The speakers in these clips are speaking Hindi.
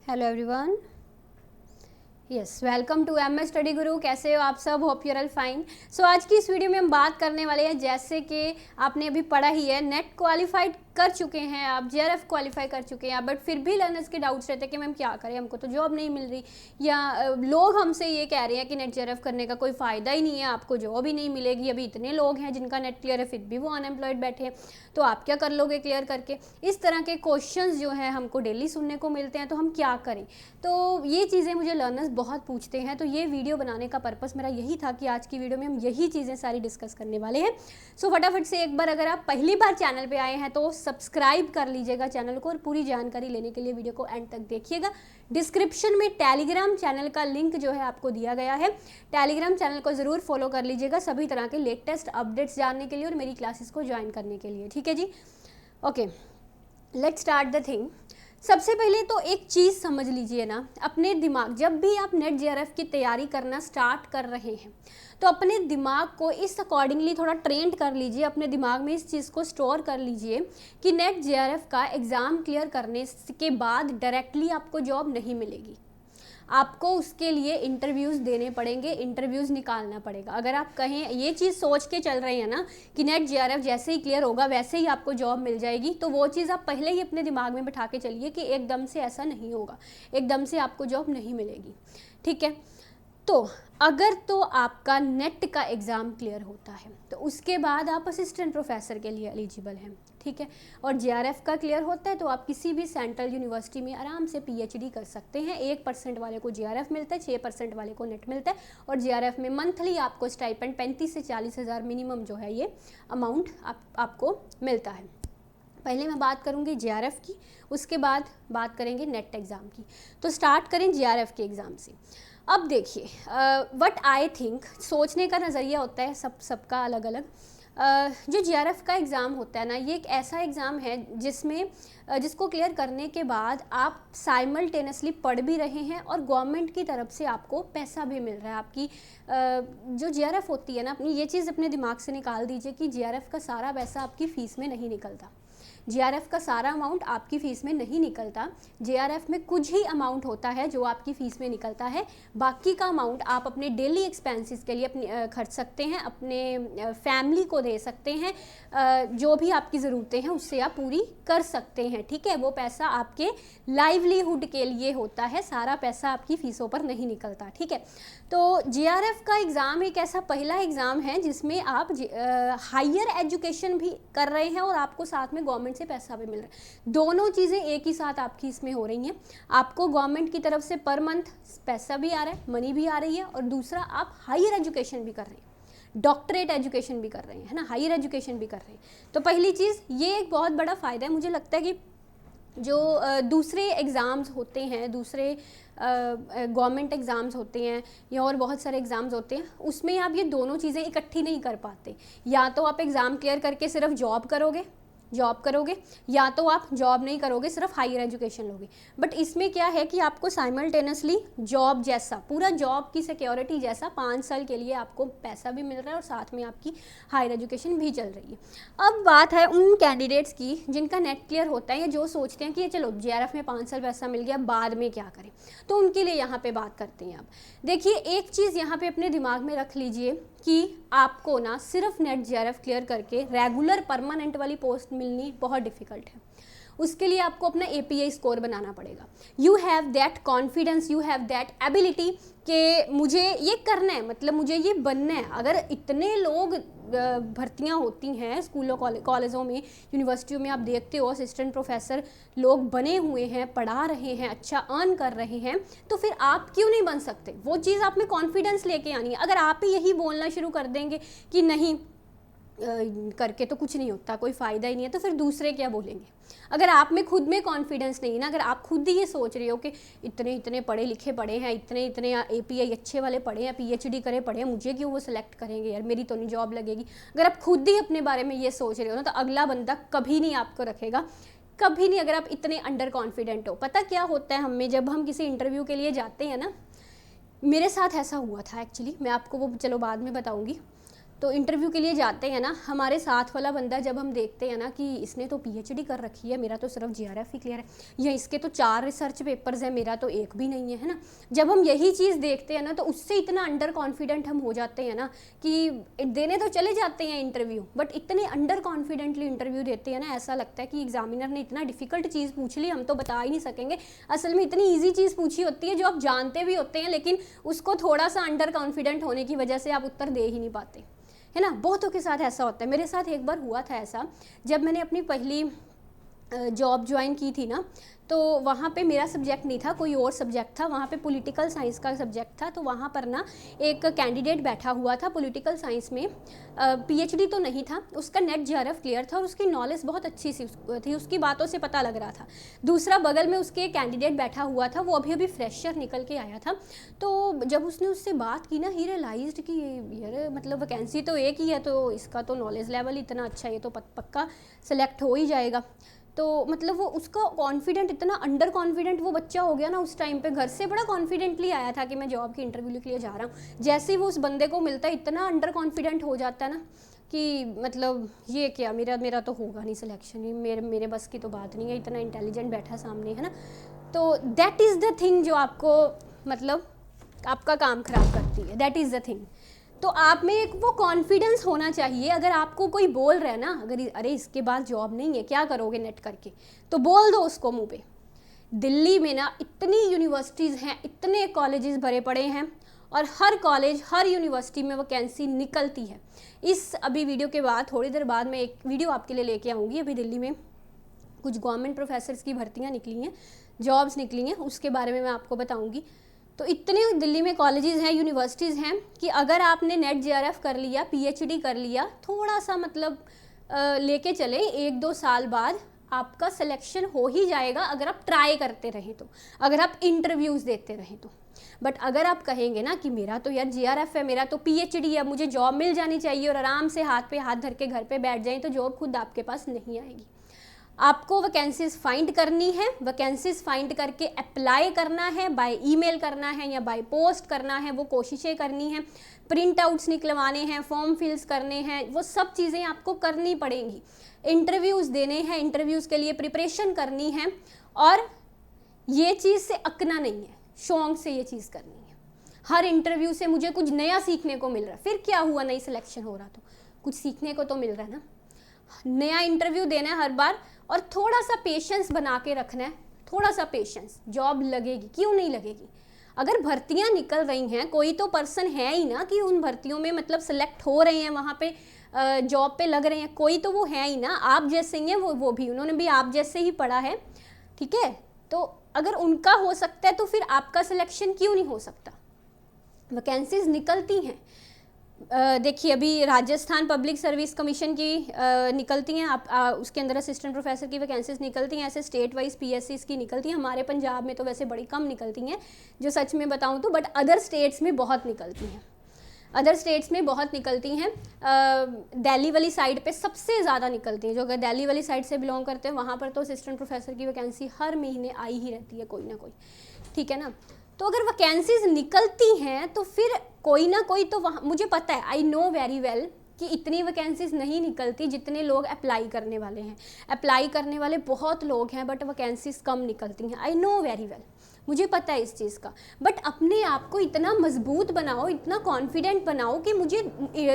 Hello everyone, yes welcome to M S study Guru. कैसे हो आप सब? Hope your all fine. So आज की इस वीडियो में हम बात करने वाले हैं, जैसे कि आपने अभी पढ़ा ही है, नेट क्वालिफाइड कर चुके हैं आप, जेआरएफ क्वालिफाई कर चुके हैं, बट फिर भी लर्नर्स के डाउट्स रहते हैं कि मैम क्या करें, हमको तो जॉब नहीं मिल रही, या लोग हमसे ये कह रहे हैं कि नेट जेआरएफ करने का कोई फ़ायदा ही नहीं है, आपको जॉब ही नहीं मिलेगी। अभी इतने लोग हैं जिनका नेट क्लियर है, फिर भी वो अनएम्प्लॉयड बैठे हैं, तो आप क्या कर लोगे क्लियर करके? इस तरह के क्वेश्चंस जो हैं हमको डेली सुनने को मिलते हैं, तो हम क्या करें? तो ये चीज़ें मुझे लर्नर्स बहुत पूछते हैं, तो ये वीडियो बनाने का पर्पस मेरा यही था कि आज की वीडियो में हम यही चीज़ें सारी डिस्कस करने वाले हैं। सो फटाफट से एक बार, अगर आप पहली बार चैनल पे आए हैं तो सब्सक्राइब कर लीजिएगा चैनल को, और पूरी जानकारी लेने के लिए वीडियो को एंड तक देखिएगा। डिस्क्रिप्शन में टेलीग्राम चैनल का लिंक जो है आपको दिया गया है, टेलीग्राम चैनल को ज़रूर फॉलो कर लीजिएगा सभी तरह के लेटेस्ट अपडेट्स जानने के लिए और मेरी क्लासेस को ज्वाइन करने के लिए। ठीक है जी, okay, let's start the thing. सबसे पहले तो एक चीज़ समझ लीजिए ना, अपने दिमाग, जब भी आप नेट जेआरएफ की तैयारी करना स्टार्ट कर रहे हैं तो अपने दिमाग को इस अकॉर्डिंगली थोड़ा ट्रेंड कर लीजिए, अपने दिमाग में इस चीज़ को स्टोर कर लीजिए कि नेट जेआरएफ का एग्ज़ाम क्लियर करने के बाद डायरेक्टली आपको जॉब नहीं मिलेगी, आपको उसके लिए इंटरव्यूज़ देने पड़ेंगे, इंटरव्यूज़ निकालना पड़ेगा। अगर आप कहें, ये चीज़ सोच के चल रहे हैं ना कि नेट जेआरएफ जैसे ही क्लियर होगा वैसे ही आपको जॉब मिल जाएगी, तो वो चीज़ आप पहले ही अपने दिमाग में बिठा के चलिए कि एकदम से ऐसा नहीं होगा, एकदम से आपको जॉब नहीं मिलेगी। ठीक है, तो अगर तो आपका नेट का एग्ज़ाम क्लियर होता है तो उसके बाद आप असिस्टेंट प्रोफेसर के लिए एलिजिबल हैं। ठीक है, और जेआरएफ का क्लियर होता है तो आप किसी भी सेंट्रल यूनिवर्सिटी में आराम से पीएचडी कर सकते हैं। 1% वाले को जेआरएफ मिलता है, 6% वाले को नेट मिलता है, और जेआरएफ में मंथली आपको स्टाइपेंड 35 से 40 हज़ार मिनिमम जो है ये अमाउंट आपको मिलता है। पहले मैं बात करूंगी जेआरएफ की, उसके बाद बात करेंगे नेट एग्ज़ाम की। तो स्टार्ट करें जेआरएफ के एग्ज़ाम से। अब देखिए, व्हाट आई थिंक, सोचने का नज़रिया होता है सबका अलग अलग। जो जेआरएफ का एग्ज़ाम होता है ना, ये एक ऐसा एग्ज़ाम है जिसको क्लियर करने के बाद आप साइमल्टेनियसली पढ़ भी रहे हैं और गवर्नमेंट की तरफ से आपको पैसा भी मिल रहा है। आपकी जो जेआरएफ होती है ना, अपनी ये चीज़ अपने दिमाग से निकाल दीजिए कि जेआरएफ का सारा पैसा आपकी फ़ीस में नहीं निकलता, जेआरएफ का सारा अमाउंट आपकी फ़ीस में नहीं निकलता। जेआरएफ में कुछ ही अमाउंट होता है जो आपकी फ़ीस में निकलता है, बाकी का अमाउंट आप अपने डेली एक्सपेंसेस के लिए अपने खर्च सकते हैं, अपने फैमिली को दे सकते हैं, जो भी आपकी ज़रूरतें हैं उससे आप पूरी कर सकते हैं। ठीक है, वो पैसा आपके लाइवलीहुड के लिए होता है, सारा पैसा आपकी फ़ीसों पर नहीं निकलता। ठीक है, तो जेआरएफ का एग्ज़ाम एक ऐसा पहला एग्ज़ाम है जिसमें आप हायर एजुकेशन भी कर रहे हैं और आपको साथ में गवर्नमेंट से पैसा भी मिल रहा है। दोनों चीज़ें एक ही साथ आपकी इसमें हो रही हैं। आपको गवर्नमेंट की तरफ से पर मंथ पैसा भी आ रहा है, मनी भी आ रही है, और दूसरा आप हायर एजुकेशन भी कर रहे हैं, डॉक्टरेट एजुकेशन भी कर रहे हैं, है ना, हायर एजुकेशन भी कर रहे हैं। तो पहली चीज़ ये एक बहुत बड़ा फ़ायदा है। मुझे लगता है कि जो दूसरे एग्ज़ाम्स होते हैं, दूसरे गवर्नमेंट एग्ज़ाम्स होते हैं या और बहुत सारे एग्ज़ाम्स होते हैं, उसमें आप ये दोनों चीज़ें इकट्ठी नहीं कर पाते। या तो आप एग्ज़ाम क्लियर करके सिर्फ जॉब करोगे, या तो आप जॉब नहीं करोगे, सिर्फ हायर एजुकेशन लोगे। बट इसमें क्या है कि आपको साइमल्टेनियसली जॉब जैसा, पूरा जॉब की सिक्योरिटी जैसा 5 साल के लिए आपको पैसा भी मिल रहा है और साथ में आपकी हायर एजुकेशन भी चल रही है। अब बात है उन कैंडिडेट्स की जिनका नेट क्लियर होता है या जो सोचते हैं कि चलो जेआरएफ में 5 साल पैसा मिल गया, बाद में क्या करें, तो उनके लिए यहाँ पे बात करते हैं। अब देखिए, एक चीज़ यहाँ पे अपने दिमाग में रख लीजिए कि आपको ना सिर्फ नेट जेआरएफ क्लियर करके रेगुलर परमानेंट वाली पोस्ट मिलनी बहुत डिफ़िकल्ट है। उसके लिए आपको अपना एपीआई स्कोर बनाना पड़ेगा। You have that confidence, you have that ability कि मुझे ये करना है, मतलब मुझे ये बनना है। अगर इतने लोग भर्तियां होती हैं स्कूलों कॉलेजों में, यूनिवर्सिटियों में, आप देखते हो असिस्टेंट प्रोफेसर लोग बने हुए हैं, पढ़ा रहे हैं, अच्छा अर्न कर रहे हैं, तो फिर आप क्यों नहीं बन सकते? वो चीज़ आप में कॉन्फिडेंस लेके आनी है। अगर आप ही यही बोलना शुरू कर देंगे कि नहीं करके तो कुछ नहीं होता, कोई फ़ायदा ही नहीं है, तो फिर दूसरे क्या बोलेंगे? अगर आप में खुद में कॉन्फिडेंस नहीं ना, अगर आप खुद ही ये सोच रहे हो कि इतने इतने पढ़े लिखे पढ़े हैं, इतने इतने एपीआई अच्छे वाले पढ़े हैं, पीएचडी करे पढ़े हैं, मुझे क्यों वो सिलेक्ट करेंगे यार, मेरी तो नहीं जॉब लगेगी। अगर आप खुद ही अपने बारे में ये सोच रहे हो ना, तो अगला बंदा कभी नहीं आपको रखेगा, कभी नहीं, अगर आप इतने अंडर कॉन्फिडेंट हो। पता क्या होता है, हमें जब हम किसी इंटरव्यू के लिए जाते हैं ना, मेरे साथ ऐसा हुआ था एक्चुअली, मैं आपको वो चलो बाद में बताऊँगी। तो इंटरव्यू के लिए जाते हैं ना, हमारे साथ वाला बंदा जब हम देखते हैं ना कि इसने तो पीएचडी कर रखी है, मेरा तो सिर्फ जीआरएफ ही क्लियर है, या इसके तो 4 रिसर्च पेपर्स हैं, मेरा तो एक भी नहीं है ना। जब हम यही चीज़ देखते हैं ना तो उससे इतना अंडर कॉन्फिडेंट हम हो जाते हैं ना कि देने तो चले जाते हैं इंटरव्यू, बट इतने अंडर कॉन्फिडेंटली इंटरव्यू देते हैं ना, ऐसा लगता है कि एग्जामिनर ने इतना डिफिकल्ट चीज़ पूछ ली, हम तो बता ही नहीं सकेंगे। असल में इतनी ईजी चीज़ पूछी होती है जो आप जानते भी होते हैं, लेकिन उसको थोड़ा सा अंडर कॉन्फिडेंट होने की वजह से आप उत्तर दे ही नहीं पाते, है ना। बहुतों के साथ ऐसा होता है, मेरे साथ एक बार हुआ था ऐसा, जब मैंने अपनी पहली जॉब ज्वाइन की थी ना, तो वहाँ पे मेरा सब्जेक्ट नहीं था, कोई और सब्जेक्ट था, वहाँ पे पॉलिटिकल साइंस का सब्जेक्ट था। तो वहाँ पर ना एक कैंडिडेट बैठा हुआ था पॉलिटिकल साइंस में, पीएचडी तो नहीं था, उसका नेट जीआरएफ क्लियर था और उसकी नॉलेज बहुत अच्छी सी थी, उसकी बातों से पता लग रहा था। दूसरा बगल में उसके कैंडिडेट बैठा हुआ था, वो अभी अभी फ्रेशर निकल के आया था। तो जब उसने उससे बात की ना, ही रियलाइज्ड कि यार मतलब वैकेंसी तो एक ही है, तो इसका तो नॉलेज लेवल इतना अच्छा है, ये तो पक्का सेलेक्ट हो ही जाएगा। तो मतलब वो उसका कॉन्फिडेंट, इतना अंडर कॉन्फिडेंट वो बच्चा हो गया ना उस टाइम पे। घर से बड़ा कॉन्फिडेंटली आया था कि मैं जॉब की इंटरव्यू के लिए जा रहा हूँ, जैसे ही वो उस बंदे को मिलता है इतना अंडर कॉन्फिडेंट हो जाता है ना कि मतलब ये क्या, मेरा तो होगा नहीं सिलेक्शन, ये मेरे बस की तो बात नहीं है, इतना इंटेलिजेंट बैठा सामने, है ना। तो दैट इज़ द थिंग जो आपको मतलब आपका काम खराब करती है, दैट इज़ द थिंग। तो आप में एक वो कॉन्फिडेंस होना चाहिए। अगर आपको कोई बोल रहा है ना, अगर अरे इसके बाद जॉब नहीं है, क्या करोगे नेट करके, तो बोल दो उसको मुंह पे। दिल्ली में ना इतनी यूनिवर्सिटीज़ हैं, इतने कॉलेजेस भरे पड़े हैं, और हर कॉलेज हर यूनिवर्सिटी में वैकेंसी निकलती है। इस अभी वीडियो के बाद थोड़ी देर बाद मैं एक वीडियो आपके लिए लेके आऊँगी। अभी दिल्ली में कुछ गवर्नमेंट प्रोफेसर्स की भर्तियाँ निकली हैं, जॉब्स निकली हैं, उसके बारे में मैं आपको बताऊँगी। तो इतने दिल्ली में कॉलेजेस हैं, यूनिवर्सिटीज़ हैं कि अगर आपने नेट जीआरएफ कर लिया, पीएचडी कर लिया, थोड़ा सा मतलब लेके चले 1-2 साल बाद आपका सिलेक्शन हो ही जाएगा, अगर आप ट्राई करते रहें तो, अगर आप इंटरव्यूज़ देते रहें तो। बट अगर आप कहेंगे ना कि मेरा तो यार जीआरएफ है, मेरा तो पीएचडी है, मुझे जॉब मिल जानी चाहिए और आराम से हाथ पे हाथ धर के घर पे बैठ जाएं, तो जॉब खुद आपके पास नहीं आएगी। आपको वैकेंसीज फाइंड करनी है, वैकेंसीज फाइंड करके अप्लाई करना है, बाय ईमेल करना है या बाय पोस्ट करना है, वो कोशिशें करनी हैं, प्रिंट आउट्स निकलवाने हैं, फॉर्म फिल्स करने हैं, वो सब चीज़ें आपको करनी पड़ेंगी। इंटरव्यूज़ देने हैं, इंटरव्यूज़ के लिए प्रिपरेशन करनी है, और ये चीज़ से अकना नहीं है, शौक से ये चीज़ करनी है। हर इंटरव्यू से मुझे कुछ नया सीखने को मिल रहा है, फिर क्या हुआ नहीं सिलेक्शन हो रहा, तो कुछ सीखने को तो मिल रहा है ना। नया इंटरव्यू देना है हर बार, और थोड़ा सा पेशेंस बना के रखना है, थोड़ा सा पेशेंस। जॉब लगेगी, क्यों नहीं लगेगी। अगर भर्तियां निकल रही हैं, कोई तो पर्सन है ही ना कि उन भर्तियों में मतलब सेलेक्ट हो रहे हैं, वहाँ पे जॉब पे लग रहे हैं, कोई तो वो है ही ना। आप जैसे ही हैं, वो भी, उन्होंने भी आप जैसे ही पढ़ा है, ठीक है। तो अगर उनका हो सकता है तो फिर आपका सिलेक्शन क्यों नहीं हो सकता। वैकेंसीज निकलती हैं, देखिए अभी राजस्थान पब्लिक सर्विस कमीशन की निकलती हैं, आप उसके अंदर असिस्टेंट प्रोफेसर की वैकेंसीज निकलती हैं, ऐसे स्टेट वाइज पीएससीज की निकलती हैं। हमारे पंजाब में तो वैसे बड़ी कम निकलती हैं जो सच में बताऊं तो, बट अदर स्टेट्स में बहुत निकलती हैं, अदर स्टेट्स में बहुत निकलती हैं। दिल्ली वाली साइड पे सबसे ज़्यादा निकलती हैं, जो अगर दिल्ली वाली साइड से बिलोंग करते हैं वहाँ पर तो असिस्टेंट प्रोफेसर की वैकेंसी हर महीने आई ही रहती है कोई ना कोई, ठीक है ना। तो अगर वैकेंसीज निकलती हैं तो फिर कोई ना कोई तो वहाँ, मुझे पता है, आई नो वेरी वेल कि इतनी वैकेंसीज नहीं निकलती जितने लोग अप्लाई करने वाले हैं। अप्लाई करने वाले बहुत लोग हैं, बट वैकेंसीज कम निकलती हैं, आई नो वेरी वेल, मुझे पता है इस चीज़ का। बट अपने आप को इतना मजबूत बनाओ, इतना कॉन्फिडेंट बनाओ कि मुझे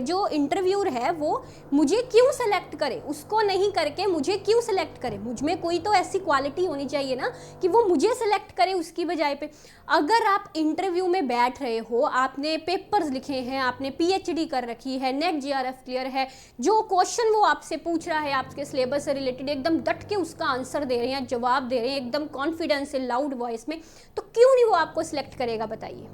जो इंटरव्यूअर है वो मुझे क्यों सेलेक्ट करे, उसको नहीं करके मुझे क्यों सेलेक्ट करे। मुझ में कोई तो ऐसी क्वालिटी होनी चाहिए ना कि वो मुझे सेलेक्ट करे उसकी बजाय पे। अगर आप इंटरव्यू में बैठ रहे हो, आपने पेपर्स लिखे हैं, आपने पीएचडी कर रखी है, नेट जीआरएफ क्लियर है, जो क्वेश्चन वो आपसे पूछ रहा है आपके सिलेबस से रिलेटेड, एकदम डट के उसका आंसर दे रहे हैं, जवाब दे रहे हैं एकदम कॉन्फिडेंस से, लाउड वॉइस में, तो क्यों नहीं वो आपको सिलेक्ट करेगा बताइए।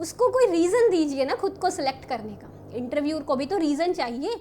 उसको कोई रीज़न दीजिए ना खुद को सिलेक्ट करने का। इंटरव्यूअर को भी तो रीज़न चाहिए।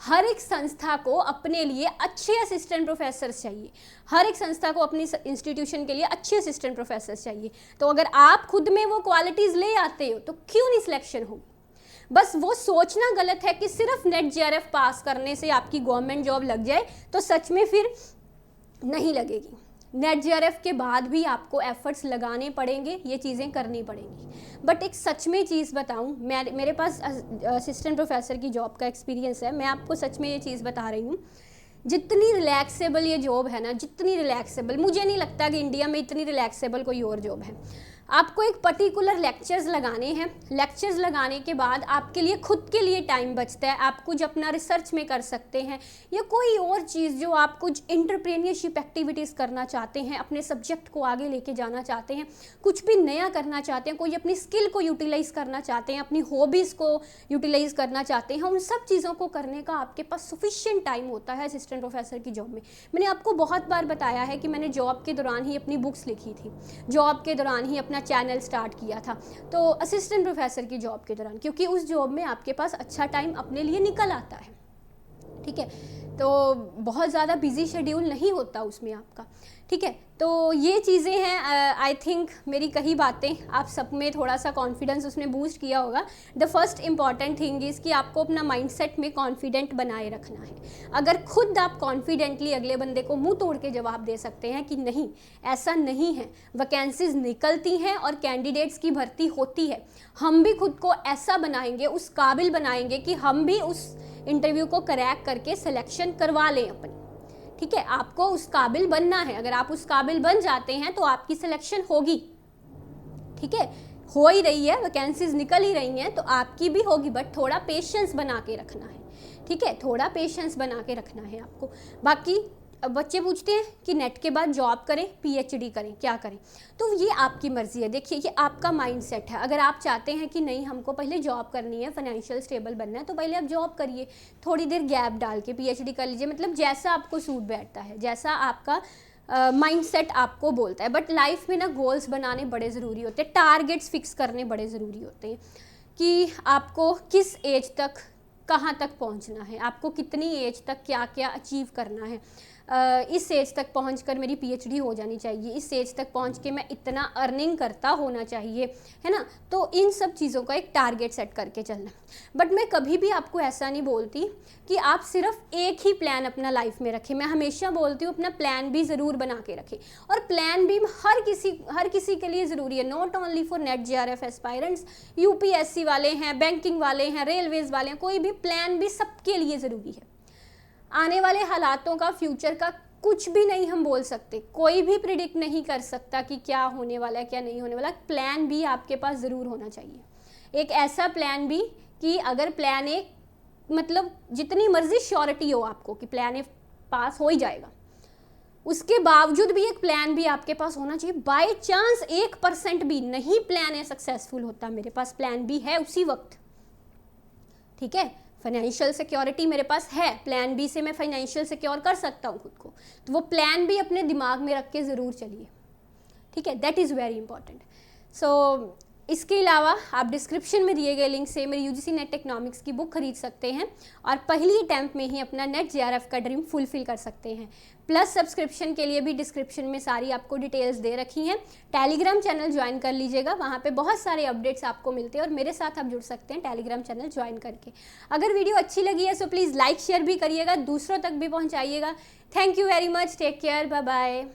हर एक संस्था को अपने लिए अच्छे असिस्टेंट प्रोफेसर्स चाहिए, हर एक संस्था को अपनी इंस्टीट्यूशन के लिए अच्छे असिस्टेंट प्रोफेसर्स चाहिए। तो अगर आप खुद में वो क्वालिटीज़ ले आते हो तो क्यों नहीं सिलेक्शन होगी। बस वो सोचना गलत है कि सिर्फ नेट जीआरएफ पास करने से आपकी गवर्नमेंट जॉब लग जाए, तो सच में फिर नहीं लगेगी। नेट जेआरएफ के बाद भी आपको एफर्ट्स लगाने पड़ेंगे, ये चीज़ें करनी पड़ेंगी। बट एक सच में चीज़ बताऊं, मेरे पास असिस्टेंट प्रोफेसर की जॉब का एक्सपीरियंस है, मैं आपको सच में ये चीज़ बता रही हूँ, जितनी रिलैक्सेबल ये जॉब है ना, जितनी रिलैक्सेबल, मुझे नहीं लगता कि इंडिया में इतनी रिलैक्सेबल कोई और जॉब है। आपको एक पर्टिकुलर लेक्चर्स लगाने हैं, लेक्चर्स लगाने के बाद आपके लिए खुद के लिए टाइम बचता है, आप कुछ अपना रिसर्च में कर सकते हैं या कोई और चीज़ जो आप कुछ एंटरप्रेन्योरशिप एक्टिविटीज़ करना चाहते हैं, अपने सब्जेक्ट को आगे लेके जाना चाहते हैं, कुछ भी नया करना चाहते हैं, कोई अपनी स्किल को यूटिलाइज़ करना चाहते हैं, अपनी हॉबीज़ को यूटिलाइज़ करना चाहते हैं, उन सब चीज़ों को करने का आपके पास सफिशिएंट टाइम होता है असिस्टेंट प्रोफेसर की जॉब में। मैंने आपको बहुत बार बताया है कि मैंने जॉब के दौरान ही अपनी बुक्स लिखी थी, जॉब के दौरान ही अपना चैनल स्टार्ट किया था, तो असिस्टेंट प्रोफेसर की जॉब के दौरान, क्योंकि उस जॉब में आपके पास अच्छा टाइम अपने लिए निकल आता है, ठीक है, तो बहुत ज़्यादा बिजी शेड्यूल नहीं होता उसमें आपका, ठीक है। तो ये चीज़ें हैं, आई थिंक मेरी कई बातें आप सब में थोड़ा सा कॉन्फिडेंस उसने बूस्ट किया होगा। The first important thing is कि आपको अपना माइंडसेट में कॉन्फिडेंट बनाए रखना है। अगर खुद आप कॉन्फिडेंटली अगले बंदे को मुंह तोड़ के जवाब दे सकते हैं कि नहीं, ऐसा नहीं है, वैकेंसीज निकलती हैं और कैंडिडेट्स की भर्ती होती है, हम भी खुद को ऐसा बनाएंगे, उस काबिल बनाएंगे कि हम भी उस इंटरव्यू को क्रैक करके सिलेक्शन करवा लें अपनी, ठीक है। आपको उस काबिल बनना है, अगर आप उस काबिल बन जाते हैं तो आपकी सिलेक्शन होगी, ठीक है, हो ही रही है, वैकेंसीज निकल ही रही हैं तो आपकी भी होगी, बट थोड़ा पेशेंस बना के रखना है, ठीक है, थोड़ा पेशेंस बना के रखना है आपको। बाकी बच्चे पूछते हैं कि नेट के बाद जॉब करें, पीएचडी करें, क्या करें, तो ये आपकी मर्ज़ी है। देखिए ये आपका माइंडसेट है, अगर आप चाहते हैं कि नहीं हमको पहले जॉब करनी है, फाइनेंशियल स्टेबल बनना है, तो पहले आप जॉब करिए, थोड़ी देर गैप डाल के पीएचडी कर लीजिए, मतलब जैसा आपको सूट बैठता है, जैसा आपका माइंडसेट आपको बोलता है। बट लाइफ में ना गोल्स बनाने बड़े ज़रूरी होते हैं, टारगेट्स फिक्स करने बड़े ज़रूरी होते हैं कि आपको किस एज तक कहाँ तक पहुँचना है, आपको कितनी एज तक क्या क्या अचीव करना है। इस एज तक पहुंचकर मेरी पीएचडी हो जानी चाहिए, इस एज तक पहुंच के मैं इतना अर्निंग करता होना चाहिए, है ना। तो इन सब चीज़ों का एक टारगेट सेट करके चलना। बट मैं कभी भी आपको ऐसा नहीं बोलती कि आप सिर्फ एक ही प्लान अपना लाइफ में रखें, मैं हमेशा बोलती हूँ अपना प्लान भी ज़रूर बना के रखें, और प्लान भी हर किसी के लिए ज़रूरी है, not only for net JRF aspirants, UPSC वाले हैं, बैंकिंग वाले हैं, रेलवेज़ वाले हैं, कोई भी प्लान भी सबके लिए ज़रूरी है। आने वाले हालातों का, फ्यूचर का कुछ भी नहीं हम बोल सकते, कोई भी प्रिडिक्ट नहीं कर सकता कि क्या होने वाला है क्या नहीं होने वाला। प्लान भी आपके पास ज़रूर होना चाहिए, एक ऐसा प्लान भी कि अगर प्लान ए मतलब जितनी मर्जी श्योरिटी हो आपको कि प्लान ए पास हो ही जाएगा, उसके बावजूद भी एक प्लान भी आपके पास होना चाहिए। बाय चांस 1% भी नहीं प्लान ए सक्सेसफुल होता, मेरे पास प्लान बी है उसी वक्त, ठीक है। फाइनेंशियल सिक्योरिटी मेरे पास है, प्लान बी से मैं फाइनेंशियल सिक्योर कर सकता हूँ खुद को, तो वो प्लान भी अपने दिमाग में रख के ज़रूर चलिए, ठीक है, दैट इज़ वेरी इंपॉर्टेंट। सो इसके अलावा आप डिस्क्रिप्शन में दिए गए लिंक से मेरी यूजीसी नेट इकोनॉमिक्स की बुक खरीद सकते हैं और पहली अटैम्प्ट में ही अपना नेट जेआरएफ का ड्रीम फुलफिल कर सकते हैं। प्लस सब्सक्रिप्शन के लिए भी डिस्क्रिप्शन में सारी आपको डिटेल्स दे रखी हैं। टेलीग्राम चैनल ज्वाइन कर लीजिएगा, वहाँ पे बहुत सारे अपडेट्स आपको मिलते हैं और मेरे साथ आप जुड़ सकते हैं टेलीग्राम चैनल ज्वाइन करके। अगर वीडियो अच्छी लगी है सो प्लीज़ लाइक शेयर भी करिएगा, दूसरों तक भी पहुँचाइएगा। Thank you very much, take care, bye bye.